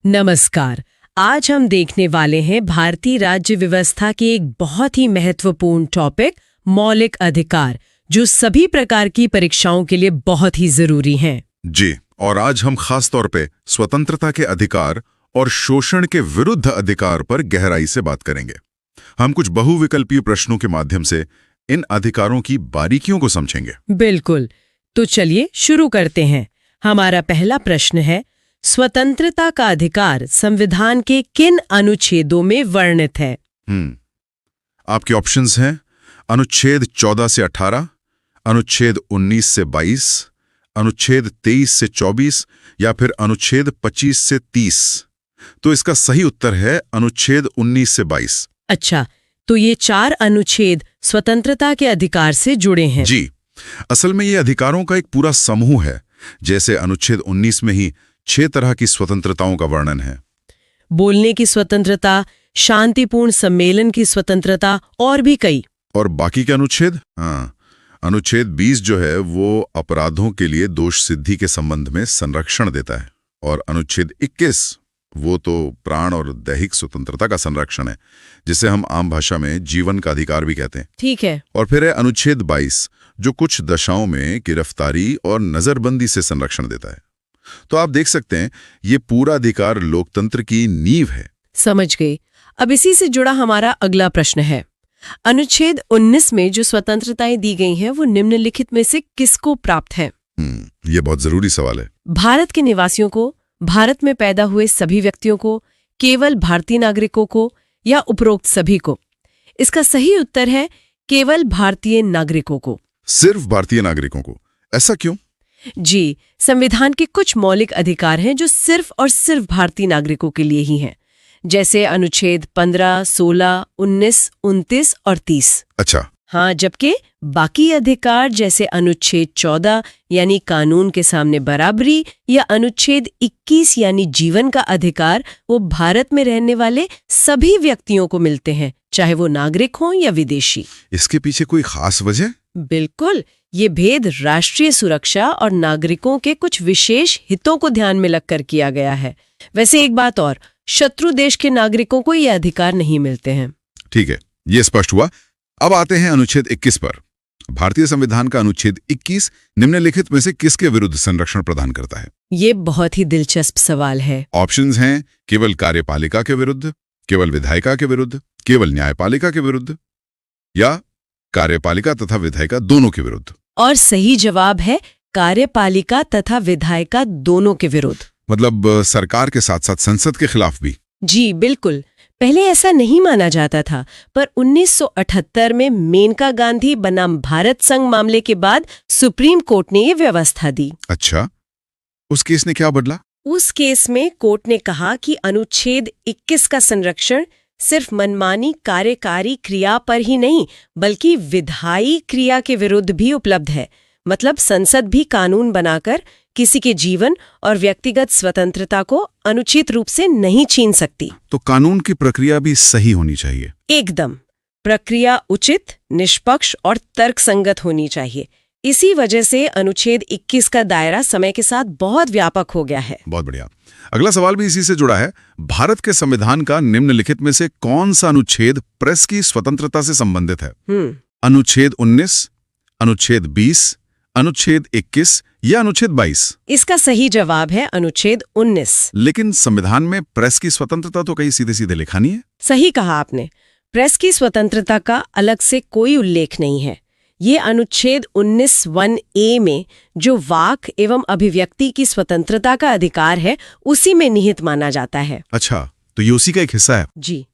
नमस्कार। आज हम देखने वाले हैं भारतीय राज्य व्यवस्था के एक बहुत ही महत्वपूर्ण टॉपिक, मौलिक अधिकार, जो सभी प्रकार की परीक्षाओं के लिए बहुत ही जरूरी हैं। जी, और आज हम खास तौर पे स्वतंत्रता के अधिकार और शोषण के विरुद्ध अधिकार पर गहराई से बात करेंगे। हम कुछ बहुविकल्पीय प्रश्नों के माध्यम से इन अधिकारों की बारीकियों को समझेंगे। बिल्कुल, तो चलिए शुरू करते हैं। हमारा पहला प्रश्न है, स्वतंत्रता का अधिकार संविधान के किन अनुच्छेदों में वर्णित है? आपके ऑप्शंस हैं अनुच्छेद 14 से 18, अनुच्छेद 19 से 22, अनुच्छेद 23 से 24 या फिर अनुच्छेद 25 से 30। तो इसका सही उत्तर है अनुच्छेद 19 से 22। अच्छा, तो ये 4 अनुच्छेद स्वतंत्रता के अधिकार से जुड़े हैं। जी, असल में ये अधिकारों का एक पूरा समूह है। जैसे अनुच्छेद 19 में ही 6 तरह की स्वतंत्रताओं का वर्णन है। बोलने की स्वतंत्रता, शांतिपूर्ण सम्मेलन की स्वतंत्रता और भी कई। और बाकी के अनुच्छेद? अनुच्छेद 20 जो है वो अपराधों के लिए दोष सिद्धि के संबंध में संरक्षण देता है। और अनुच्छेद 21 वो तो प्राण और दैहिक स्वतंत्रता का संरक्षण है, जिसे हम आम भाषा में जीवन का अधिकार भी कहते हैं। ठीक है। और फिर है अनुच्छेद 22 जो कुछ दशाओं में गिरफ्तारी और नजरबंदी से संरक्षण देता है। तो आप देख सकते हैं ये पूरा अधिकार लोकतंत्र की नींव है। समझ गई। अब इसी से जुड़ा हमारा अगला प्रश्न है, अनुच्छेद 19 में जो स्वतंत्रताएं दी गई हैं वो निम्नलिखित में से किसको प्राप्त है? ये बहुत जरूरी सवाल है। भारत के निवासियों को, भारत में पैदा हुए सभी व्यक्तियों को, केवल भारतीय नागरिकों को या उपरोक्त सभी को? इसका सही उत्तर है केवल भारतीय नागरिकों को। सिर्फ भारतीय नागरिकों को? ऐसा क्यों? जी, संविधान के कुछ मौलिक अधिकार हैं जो सिर्फ और सिर्फ भारतीय नागरिकों के लिए ही हैं, जैसे अनुच्छेद 15, 16, 19, 29 और 30। अच्छा। हाँ, जबकि बाकी अधिकार जैसे अनुच्छेद 14 यानी कानून के सामने बराबरी या अनुच्छेद 21 यानी जीवन का अधिकार, वो भारत में रहने वाले सभी व्यक्तियों को मिलते हैं, चाहे वो नागरिक हों या विदेशी। इसके पीछे कोई खास वजह? बिल्कुल, ये भेद राष्ट्रीय सुरक्षा और नागरिकों के कुछ विशेष हितों को ध्यान में रखकर किया गया है। वैसे एक बात और, शत्रु देश के नागरिकों को ये अधिकार नहीं मिलते हैं। ठीक है, ये स्पष्ट हुआ। अब आते हैं अनुच्छेद 21 पर। भारतीय संविधान का अनुच्छेद 21 निम्नलिखित में से किसके विरुद्ध संरक्षण प्रदान करता है? ये बहुत ही दिलचस्प सवाल है। ऑप्शंस हैं केवल कार्यपालिका के विरुद्ध, केवल विधायिका के विरुद्ध, केवल न्यायपालिका के विरुद्ध या कार्यपालिका तथा विधायिका दोनों के विरुद्ध। और सही जवाब है कार्यपालिका तथा विधायिका दोनों के विरुद्ध। मतलब सरकार के साथ साथ संसद के खिलाफ भी? जी बिल्कुल। पहले ऐसा नहीं माना जाता था, पर 1978 में मेनका गांधी बनाम भारत संघ मामले के बाद सुप्रीम कोर्ट ने ये व्यवस्था दी। अच्छा, उस केस ने क्या बदला? उस केस में कोर्ट ने कहा कि अनुच्छेद 21 का संरक्षण सिर्फ मनमानी कार्यकारी क्रिया पर ही नहीं, बल्कि विधायी क्रिया के विरुद्ध भी उपलब्ध है। मतलब संसद भी कानून बनाकर किसी के जीवन और व्यक्तिगत स्वतंत्रता को अनुचित रूप से नहीं छीन सकती। तो कानून की प्रक्रिया भी सही होनी चाहिए। एकदम, प्रक्रिया उचित, निष्पक्ष और तर्कसंगत होनी चाहिए। इसी वजह से अनुच्छेद 21 का दायरा समय के साथ बहुत व्यापक हो गया है। बहुत बढ़िया। अगला सवाल भी इसी से जुड़ा है। भारत के संविधान का निम्नलिखित में से कौन सा अनुच्छेद प्रेस की स्वतंत्रता से संबंधित है? अनुच्छेद 19, अनुच्छेद 20, अनुच्छेद 21 या अनुच्छेद 22? इसका सही जवाब है अनुच्छेद 19। लेकिन संविधान में प्रेस की स्वतंत्रता तो कहीं सीधे सीधे लिखा नहीं है। सही कहा आपने। प्रेस की स्वतंत्रता का अलग से कोई उल्लेख नहीं है। ये अनुच्छेद 19(1)(a) में जो वाक एवं अभिव्यक्ति की स्वतंत्रता का अधिकार है, उसी में निहित माना जाता है। अच्छा, तो ये उसी का एक हिस्सा है? जी,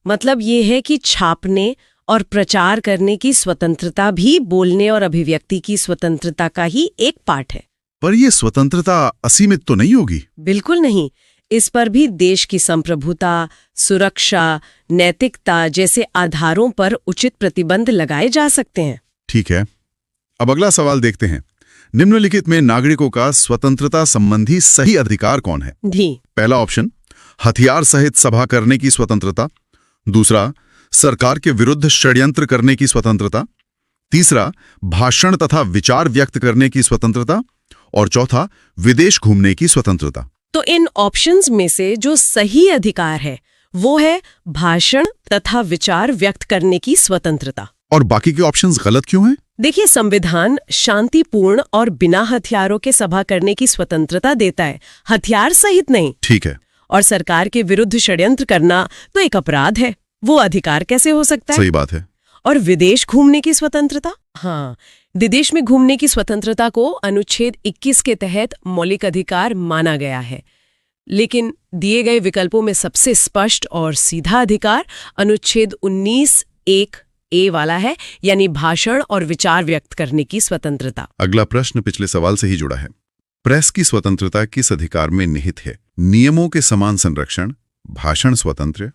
मतलब ये है कि छापने और प्रचार करने की स्वतंत्रता भी बोलने और अभिव्यक्ति की स्वतंत्रता का ही एक पार्ट है। पर यह स्वतंत्रता असीमित तो नहीं होगी? बिल्कुल नहीं। इस पर भी देश की संप्रभुता, सुरक्षा, नैतिकता जैसे आधारों पर उचित प्रतिबंध लगाए जा सकते हैं। ठीक है, अब अगला सवाल देखते हैं। निम्नलिखित में नागरिकों का स्वतंत्रता संबंधी सही अधिकार कौन है? पहला ऑप्शन, हथियार सहित सभा करने की स्वतंत्रता। दूसरा, सरकार के विरुद्ध षड्यंत्र करने की स्वतंत्रता। तीसरा, भाषण तथा विचार व्यक्त करने की स्वतंत्रता। और चौथा, विदेश घूमने की स्वतंत्रता। तो इन ऑप्शंस में से जो सही अधिकार है वो है भाषण तथा विचार व्यक्त करने की स्वतंत्रता। और बाकी के ऑप्शंस गलत क्यों हैं? देखिए, संविधान शांतिपूर्ण और बिना हथियारों के सभा करने की स्वतंत्रता देता है, हथियार सहित नहीं। ठीक है। और सरकार के विरुद्ध षड्यंत्र करना तो एक अपराध है, वो अधिकार कैसे हो सकता है? सही बात है। और विदेश घूमने की स्वतंत्रता, हाँ, विदेश में घूमने की स्वतंत्रता को अनुच्छेद 21 के तहत मौलिक अधिकार माना गया है। लेकिन दिए गए विकल्पों में सबसे स्पष्ट और सीधा अधिकार अनुच्छेद 19(1)(a) वाला है, यानी भाषण और विचार व्यक्त करने की स्वतंत्रता। अगला प्रश्न पिछले सवाल से ही जुड़ा है। प्रेस की स्वतंत्रता किस अधिकार में निहित है? नियमों के समान संरक्षण, भाषण स्वतंत्र,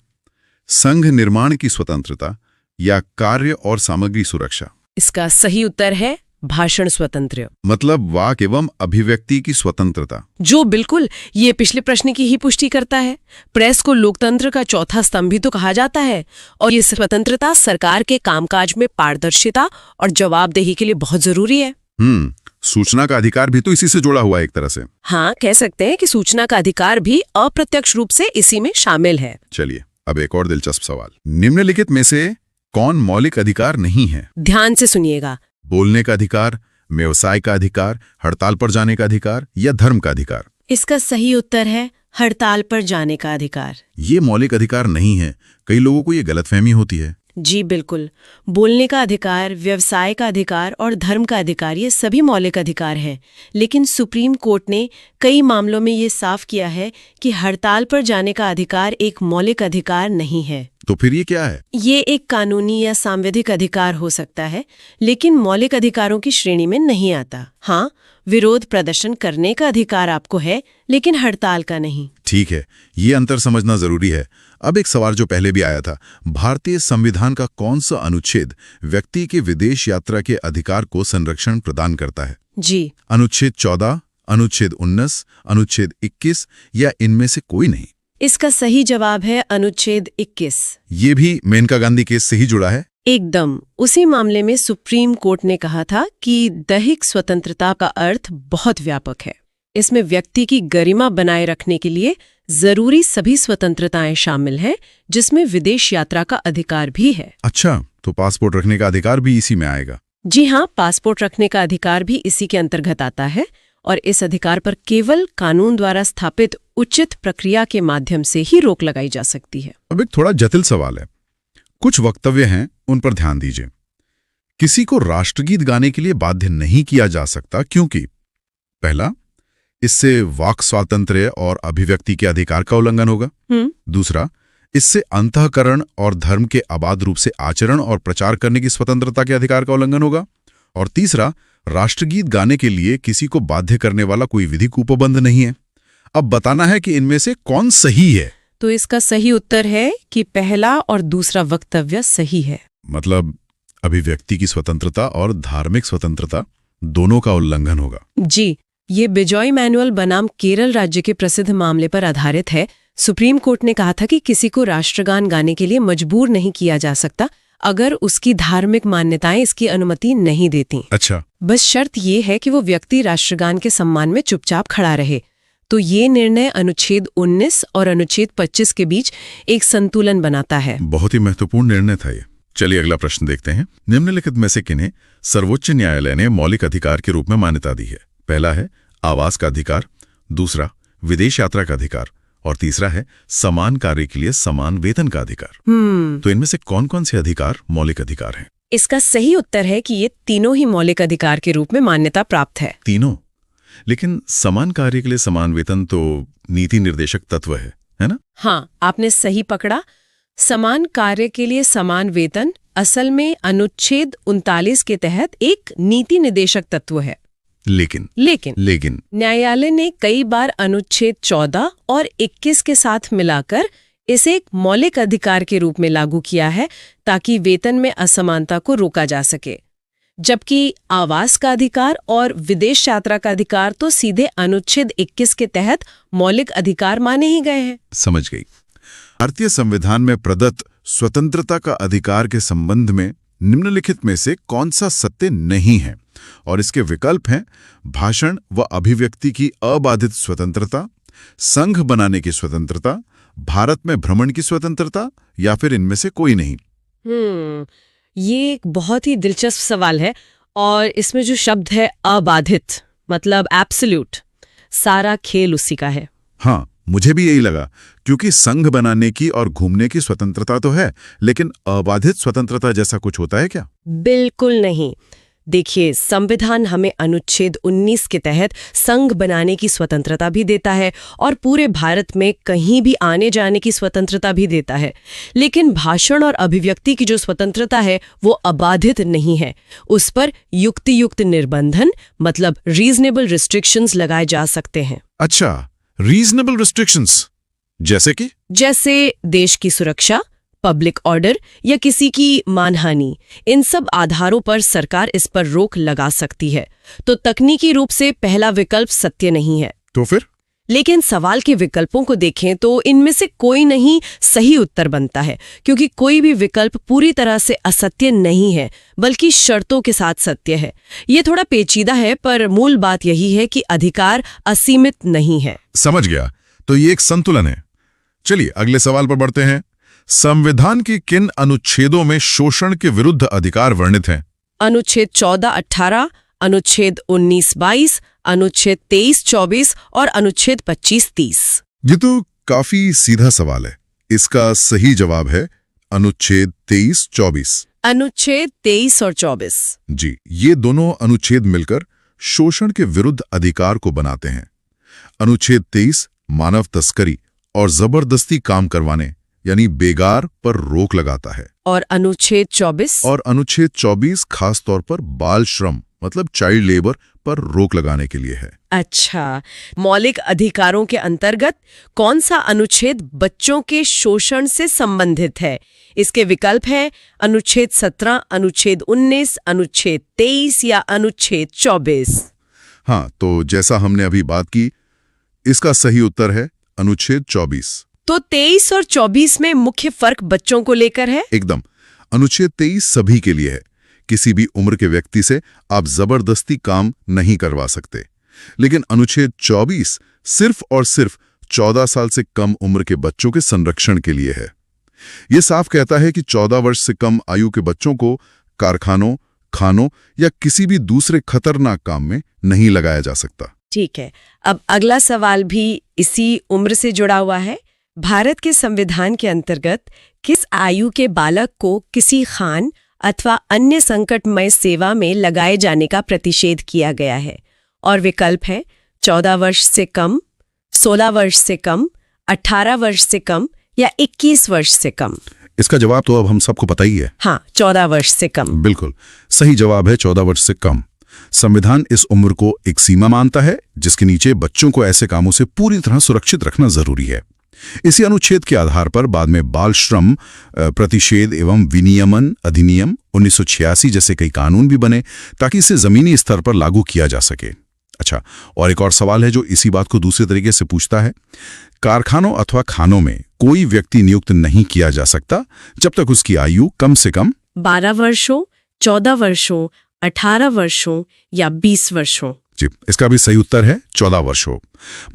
संघ निर्माण की स्वतंत्रता या कार्य और सामग्री सुरक्षा? इसका सही उत्तर है भाषण स्वतंत्र, मतलब वाक एवं अभिव्यक्ति की स्वतंत्रता। जो बिल्कुल ये पिछले प्रश्न की ही पुष्टि करता है। प्रेस को लोकतंत्र का चौथा स्तंभ भी तो कहा जाता है, और ये स्वतंत्रता सरकार के कामकाज में पारदर्शिता और जवाबदेही के लिए बहुत जरूरी है। सूचना का अधिकार भी तो इसी से जुड़ा हुआ है एक तरह से। हाँ, कह सकते हैं कि सूचना का अधिकार भी अप्रत्यक्ष रूप से इसी में शामिल है। चलिए, अब एक और दिलचस्प सवाल। निम्नलिखित में से कौन मौलिक अधिकार नहीं है? ध्यान से सुनिएगा। बोलने का अधिकार, व्यवसाय का अधिकार, हड़ताल पर जाने का अधिकार या धर्म का अधिकार? इसका सही उत्तर है हड़ताल पर जाने का अधिकार। ये मौलिक अधिकार नहीं है। कई लोगों को ये गलतफहमी होती है। जी बिल्कुल, बोलने का अधिकार, व्यवसाय का अधिकार और धर्म का अधिकार ये सभी मौलिक अधिकार हैं। लेकिन सुप्रीम कोर्ट ने कई मामलों में ये साफ किया है कि हड़ताल पर जाने का अधिकार एक मौलिक अधिकार नहीं है। तो फिर ये क्या है? ये एक कानूनी या सांविधिक अधिकार हो सकता है, लेकिन मौलिक अधिकारों की श्रेणी में नहीं आता। हाँ, विरोध प्रदर्शन करने का अधिकार आपको है, लेकिन हड़ताल का नहीं। ठीक है, ये अंतर समझना जरूरी है। अब एक सवाल जो पहले भी आया था, भारतीय संविधान का कौन सा अनुच्छेद व्यक्ति के विदेश यात्रा के अधिकार को संरक्षण प्रदान करता है? जी, अनुच्छेद 14, अनुच्छेद 19, अनुच्छेद 21 या इनमें से कोई नहीं? इसका सही जवाब है अनुच्छेद 21। ये भी मेनका गांधी केस से ही जुड़ा है। एकदम। उसी मामले में सुप्रीम कोर्ट ने कहा था कि दैहिक स्वतंत्रता का अर्थ बहुत व्यापक है। इसमें व्यक्ति की गरिमा बनाए रखने के लिए जरूरी सभी स्वतंत्रताएं शामिल हैं, जिसमें विदेश यात्रा का अधिकार भी है। अच्छा, तो पासपोर्ट रखने का अधिकार भी इसी में आएगा? जी हाँ, पासपोर्ट रखने का अधिकार भी इसी के अंतर्गत आता है, और इस अधिकार पर केवल कानून द्वारा स्थापित उचित प्रक्रिया के माध्यम से ही रोक लगाई जा सकती है। अब एक थोड़ा जटिल सवाल है। कुछ वक्तव्य हैं, उन पर ध्यान दीजिए। किसी को राष्ट्रगीत गाने के लिए बाध्य नहीं किया जा सकता, क्योंकि पहला, इससे वाक स्वातंत्र्य और अभिव्यक्ति के अधिकार का उल्लंघन होगा। दूसरा, इससे अंतःकरण और धर्म के अबाध रूप से आचरण और प्रचार करने की स्वतंत्रता के अधिकार का उल्लंघन होगा। और तीसरा, राष्ट्रगीत गाने के लिए किसी को बाध्य करने वाला कोई विधिक उपबंध नहीं है। अब बताना है कि इनमें से कौन सही है। तो इसका सही उत्तर है कि पहला और दूसरा वक्तव्य सही है। मतलब अभिव्यक्ति की स्वतंत्रता और धार्मिक स्वतंत्रता दोनों का उल्लंघन होगा। जी, ये बिजॉय मैनुअल बनाम केरल राज्य के प्रसिद्ध मामले पर आधारित है। सुप्रीम कोर्ट ने कहा था कि किसी को राष्ट्रगान गाने के लिए मजबूर नहीं किया जा सकता अगर उसकी धार्मिक मान्यताएं इसकी अनुमति नहीं देती। अच्छा, बस शर्त ये है कि वो व्यक्ति राष्ट्रगान के सम्मान में चुपचाप खड़ा रहे। तो ये निर्णय अनुच्छेद 19 और अनुच्छेद 25 के बीच एक संतुलन बनाता है। बहुत ही महत्वपूर्ण निर्णय था ये। चलिए अगला प्रश्न देखते हैं। निम्नलिखित में से किन्हें सर्वोच्च न्यायालय ने मौलिक अधिकार के रूप में मान्यता दी है? पहला है आवास का अधिकार, दूसरा विदेश यात्रा का अधिकार, और तीसरा है समान कार्य के लिए समान वेतन का अधिकार। तो इनमें से कौन कौन से अधिकार मौलिक अधिकार हैं? इसका सही उत्तर है कि ये तीनों ही मौलिक अधिकार के रूप में मान्यता प्राप्त है। तीनों? लेकिन समान कार्य के लिए समान वेतन तो नीति निर्देशक तत्व है ना? हाँ, आपने सही पकड़ा। समान कार्य के लिए समान वेतन असल में अनुच्छेद 39 के तहत एक नीति निर्देशक तत्व है। लेकिन न्यायालय ने कई बार अनुच्छेद 14 और 21 के साथ मिलाकर इसे एक मौलिक अधिकार के रूप में लागू किया है, ताकि वेतन में असमानता को रोका जा सके। जबकि आवास का अधिकार और विदेश यात्रा का अधिकार तो सीधे अनुच्छेद 21 के तहत मौलिक अधिकार माने ही गए हैं। समझ गई। भारतीय संविधान में प्रदत्त स्वतंत्रता का अधिकार के संबंध में निम्नलिखित में से कौन सा सत्य नहीं है? और इसके विकल्प हैं भाषण व अभिव्यक्ति की अबाधित स्वतंत्रता, संघ बनाने की स्वतंत्रता, भारत में भ्रमण की स्वतंत्रता, या फिर इनमें से कोई नहीं? ये एक बहुत ही दिलचस्प सवाल है और इसमें जो शब्द है अबाधित, मतलब एब्सोल्यूट, सारा खेल उसी का है। हाँ, मुझे भी यही लगा, क्योंकि संघ बनाने की और घूमने की स्वतंत्रता तो है, लेकिन अबाधित स्वतंत्रता जैसा कुछ होता है क्या? बिल्कुल नहीं। देखिए, संविधान हमें अनुच्छेद 19 के तहत संघ बनाने की स्वतंत्रता भी देता है और पूरे भारत में कहीं भी आने जाने की स्वतंत्रता भी देता है, लेकिन भाषण और अभिव्यक्ति की जो स्वतंत्रता है वो अबाधित नहीं है। उस पर युक्तियुक्त निर्बंधन, मतलब रीजनेबल रिस्ट्रिक्शंस लगाए जा सकते हैं। अच्छा, रीजनेबल रिस्ट्रिक्शंस जैसे देश की सुरक्षा, पब्लिक ऑर्डर या किसी की मानहानि, इन सब आधारों पर सरकार इस पर रोक लगा सकती है। तो तकनीकी रूप से पहला विकल्प सत्य नहीं है। तो फिर? लेकिन सवाल के विकल्पों को देखें तो इनमें से कोई नहीं सही उत्तर बनता है, क्योंकि कोई भी विकल्प पूरी तरह से असत्य नहीं है, बल्कि शर्तों के साथ सत्य है। ये थोड़ा पेचीदा है, पर मूल बात यही है कि अधिकार असीमित नहीं है। समझ गया। तो ये एक संतुलन है। चलिए अगले सवाल पर बढ़ते हैं। संविधान की किन अनुच्छेदों में शोषण के विरुद्ध अधिकार वर्णित हैं? अनुच्छेद 14-18, अनुच्छेद 19-22, अनुच्छेद 23-24 और अनुच्छेद 25-30। ये तो काफी सीधा सवाल है। इसका सही जवाब है अनुच्छेद 23-24। अनुच्छेद 23 और 24। जी, ये दोनों अनुच्छेद मिलकर शोषण के विरुद्ध अधिकार को बनाते हैं। अनुच्छेद 23 मानव तस्करी और जबरदस्ती काम करवाने यानी बेगार पर रोक लगाता है, और अनुच्छेद 24 खास तौर पर बाल श्रम मतलब चाइल्ड लेबर पर रोक लगाने के लिए है। अच्छा, मौलिक अधिकारों के अंतर्गत कौन सा अनुच्छेद बच्चों के शोषण से संबंधित है? इसके विकल्प हैं अनुच्छेद 17, अनुच्छेद 19, अनुच्छेद 23 या अनुच्छेद 24। हाँ, तो जैसा हमने अभी बात की, इसका सही उत्तर है अनुच्छेद 24। तो 23 और 24 में मुख्य फर्क बच्चों को लेकर है? एकदम। अनुच्छेद 23 सभी के लिए है। किसी भी उम्र के व्यक्ति से आप जबरदस्ती काम नहीं करवा सकते। लेकिन अनुच्छेद 24 सिर्फ और सिर्फ 14 साल से कम उम्र के बच्चों के संरक्षण के लिए है। यह साफ कहता है कि 14 वर्ष से कम आयु के बच्चों को कारखानों, खानों या किसी भी दूसरे खतरनाक काम में नहीं लगाया जा सकता। ठीक है, अब अगला सवाल भी इसी उम्र से जुड़ा हुआ है। भारत के संविधान के अंतर्गत किस आयु के बालक को किसी खान अथवा अन्य संकटमय सेवा में लगाए जाने का प्रतिषेध किया गया है? और विकल्प है 14 वर्ष से कम, 16 वर्ष से कम, 18 वर्ष से कम या 21 वर्ष से कम। इसका जवाब तो अब हम सबको पता ही है। हाँ, 14 वर्ष से कम। बिल्कुल सही जवाब है 14 वर्ष से कम। संविधान इस उम्र को एक सीमा मानता है जिसके नीचे बच्चों को ऐसे कामों से पूरी तरह सुरक्षित रखना जरूरी है। इसी अनुच्छेद के आधार पर बाद में बाल श्रम प्रतिषेध एवं विनियमन अधिनियम 1986 जैसे कई कानून भी बने ताकि इसे जमीनी स्तर पर लागू किया जा सके। अच्छा, और एक और सवाल है जो इसी बात को दूसरे तरीके से पूछता है। कारखानों अथवा खानों में कोई व्यक्ति नियुक्त नहीं किया जा सकता जब तक उसकी आयु कम से कम 12 वर्षों, 14 वर्षों, 18 वर्षों या 20 वर्षों। जी, इसका भी सही उत्तर है 14 वर्ष हो।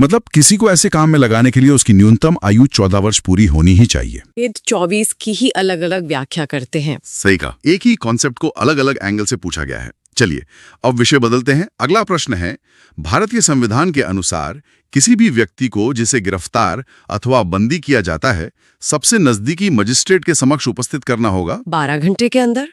मतलब किसी को ऐसे काम में लगाने के लिए उसकी न्यूनतम आयु 14 वर्ष पूरी होनी ही चाहिए। ये 24 की ही अलग अलग व्याख्या करते हैं। सही कहा, एक ही कॉन्सेप्ट को अलग अलग एंगल से पूछा गया है। चलिए अब विषय बदलते हैं। अगला प्रश्न है, भारतीय संविधान के अनुसार किसी भी व्यक्ति को जिसे गिरफ्तार अथवा बंदी किया जाता है सबसे नजदीकी मजिस्ट्रेट के समक्ष उपस्थित करना होगा 12 घंटे के अंदर,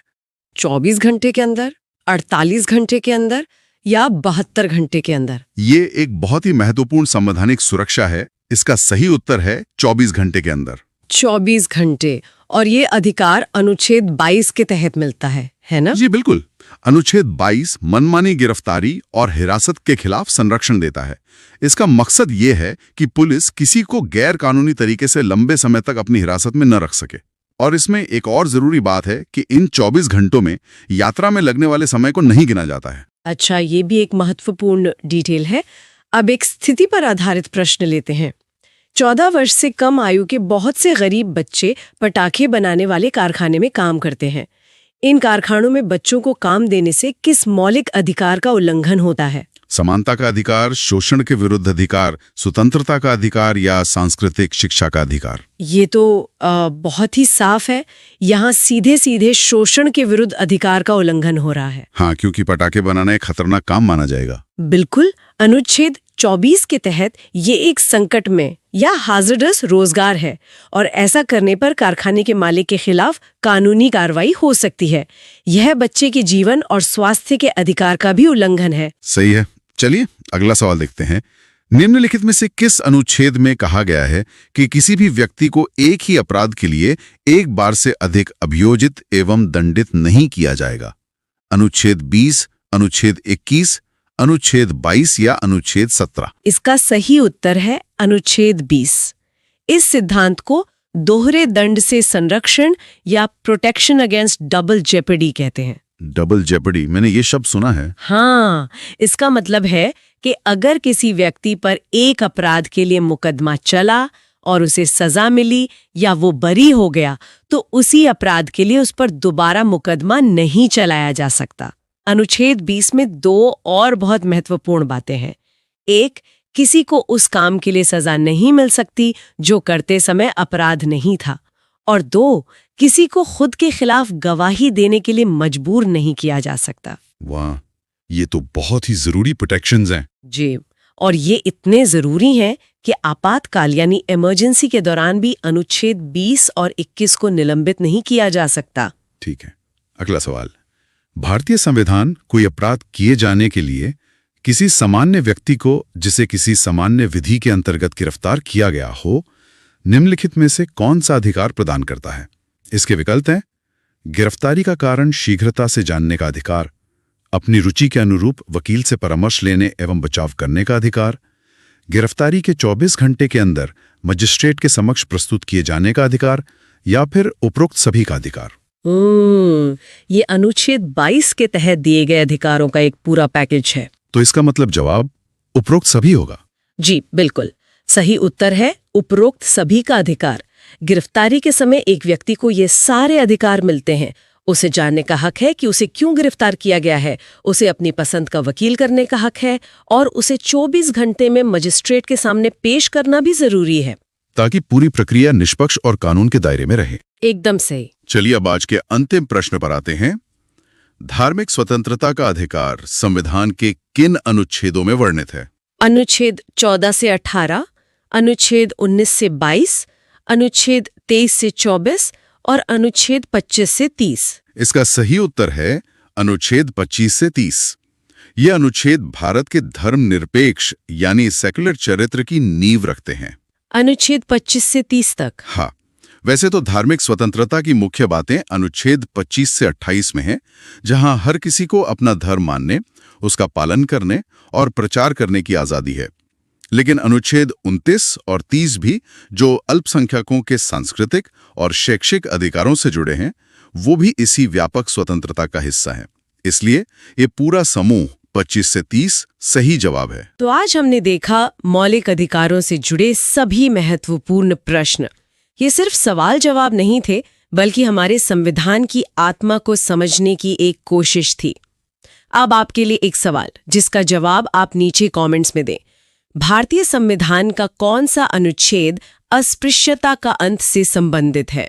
24 घंटे के अंदर, 48 घंटे के अंदर या 72 घंटे के अंदर। ये एक बहुत ही महत्वपूर्ण संवैधानिक सुरक्षा है। इसका सही उत्तर है 24 घंटे के अंदर। 24 घंटे, और ये अधिकार अनुच्छेद 22 के तहत मिलता है ना? जी बिल्कुल। अनुच्छेद 22 मनमानी गिरफ्तारी और हिरासत के खिलाफ संरक्षण देता है। इसका मकसद ये है कि पुलिस किसी को गैर कानूनी तरीके से लंबे समय तक अपनी हिरासत में न रख सके। और इसमें एक और जरूरी बात है कि इन 24 घंटों में यात्रा में लगने वाले समय को नहीं गिना जाता है। अच्छा, ये भी एक महत्वपूर्ण डिटेल है। अब एक स्थिति पर आधारित प्रश्न लेते हैं। 14 वर्ष से कम आयु के बहुत से गरीब बच्चे पटाखे बनाने वाले कारखाने में काम करते हैं। इन कारखानों में बच्चों को काम देने से किस मौलिक अधिकार का उल्लंघन होता है? समानता का अधिकार, शोषण के विरुद्ध अधिकार, स्वतंत्रता का अधिकार या सांस्कृतिक शिक्षा का अधिकार? ये तो बहुत ही साफ है। यहाँ सीधे सीधे शोषण के विरुद्ध अधिकार का उल्लंघन हो रहा है। हाँ, क्योंकि पटाखे बनाना एक खतरनाक काम माना जाएगा। बिल्कुल। अनुच्छेद 24 के तहत ये एक संकट में या हाजिरडस रोजगार है और ऐसा करने पर कारखाने के मालिक के खिलाफ कानूनी कार्रवाई हो सकती है। यह बच्चे के जीवन और स्वास्थ्य के अधिकार का भी उल्लंघन है। सही है। चलिए अगला सवाल देखते हैं। निम्नलिखित में से किस अनुच्छेद में कहा गया है कि किसी भी व्यक्ति को एक ही अपराध के लिए एक बार से अधिक अभियोजित एवं दंडित नहीं किया जाएगा? अनुच्छेद 20, अनुच्छेद 21, अनुच्छेद 22 या अनुच्छेद 17? इसका सही उत्तर है अनुच्छेद 20। इस सिद्धांत को दोहरे दंड से संरक्षण या प्रोटेक्शन अगेंस्ट डबल जेपडी कहते हैं। डबल जेपडी, मैंने ये शब्द सुना है। हाँ, इसका मतलब है कि अगर किसी व्यक्ति पर एक अपराध के लिए मुकदमा चला और उसे सजा मिली या वो बरी हो गया, तो उसी अपराध के लिए उस पर दोबारा मुकदमा नहीं चलाया जा सकता। अनुच्छेद 20 में 2 और बहुत महत्वपूर्ण बातें हैं। एक, किसी को उस काम के लिए सजा नहीं मिल सकती जो करते समय अपराध नहीं था। और 2, किसी को खुद के खिलाफ गवाही देने के लिए मजबूर नहीं किया जा सकता। वाह, ये तो बहुत ही जरूरी प्रोटेक्शंस हैं। जी, और ये इतने जरूरी हैं कि आपातकाल यानी इमरजेंसी के दौरान भी अनुच्छेद 20 और 21 को निलंबित नहीं किया जा सकता। ठीक है, अगला सवाल। भारतीय संविधान कोई अपराध किए जाने के लिए किसी सामान्य व्यक्ति को जिसे किसी सामान्य विधि के अंतर्गत गिरफ्तार किया गया हो, निम्नलिखित में से कौन सा अधिकार प्रदान करता है? इसके विकल्प हैं: गिरफ्तारी का कारण शीघ्रता से जानने का अधिकार, अपनी रुचि के अनुरूप वकील से परामर्श लेने एवं बचाव करने का अधिकार, गिरफ्तारी के 24 घंटे के अंदर मजिस्ट्रेट के समक्ष प्रस्तुत किए जाने का अधिकार, या फिर उपरोक्त सभी का अधिकार। ये अनुच्छेद 22 के तहत दिए गए अधिकारों का एक पूरा पैकेज है। तो इसका मतलब जवाब उपरोक्त सभी होगा। जी बिल्कुल, सही उत्तर है उपरोक्त सभी का अधिकार। गिरफ्तारी के समय एक व्यक्ति को ये सारे अधिकार मिलते हैं। उसे जानने का हक है कि उसे क्यों गिरफ्तार किया गया है, उसे अपनी पसंद का वकील करने का हक है, और उसे 24 घंटे में मजिस्ट्रेट के सामने पेश करना भी जरूरी है, ताकि पूरी प्रक्रिया निष्पक्ष और कानून के दायरे में रहे। एकदम सही। चलिए अब आज के अंतिम प्रश्न पर आते हैं। धार्मिक स्वतंत्रता का अधिकार संविधान के किन अनुच्छेदों में वर्णित है? अनुच्छेद 14 से 18, अनुच्छेद 19 से 22, अनुच्छेद 23 से 24 और अनुच्छेद 25 से 30। इसका सही उत्तर है अनुच्छेद 25 से 30। ये अनुच्छेद भारत के धर्मनिरपेक्ष यानी सेकुलर चरित्र की नींव रखते हैं। अनुच्छेद 25 से 30 तक। हाँ, वैसे तो धार्मिक स्वतंत्रता की मुख्य बातें अनुच्छेद 25 से 28 में हैं, जहां हर किसी को अपना धर्म मानने, उसका पालन करने और प्रचार करने की आजादी है। लेकिन अनुच्छेद 29 और 30 भी, जो अल्पसंख्यकों के सांस्कृतिक और शैक्षिक अधिकारों से जुड़े हैं, वो भी इसी व्यापक स्वतंत्रता का हिस्सा है। इसलिए ये पूरा समूह 25 से 30 सही जवाब है। तो आज हमने देखा मौलिक अधिकारों से जुड़े सभी महत्वपूर्ण प्रश्न। ये सिर्फ सवाल जवाब नहीं थे, बल्कि हमारे संविधान की आत्मा को समझने की एक कोशिश थी। अब आपके लिए एक सवाल, जिसका जवाब आप नीचे कमेंट्स में दें। भारतीय संविधान का कौन सा अनुच्छेद अस्पृश्यता का अंत से संबंधित है?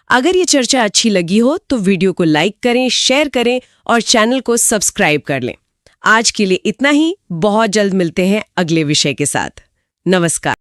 अगर ये चर्चा अच्छी लगी हो तो वीडियो को लाइक करें, शेयर करें और चैनल को सब्सक्राइब कर लें। आज के लिए इतना ही। बहुत जल्द मिलते हैं अगले विषय के साथ। नमस्कार।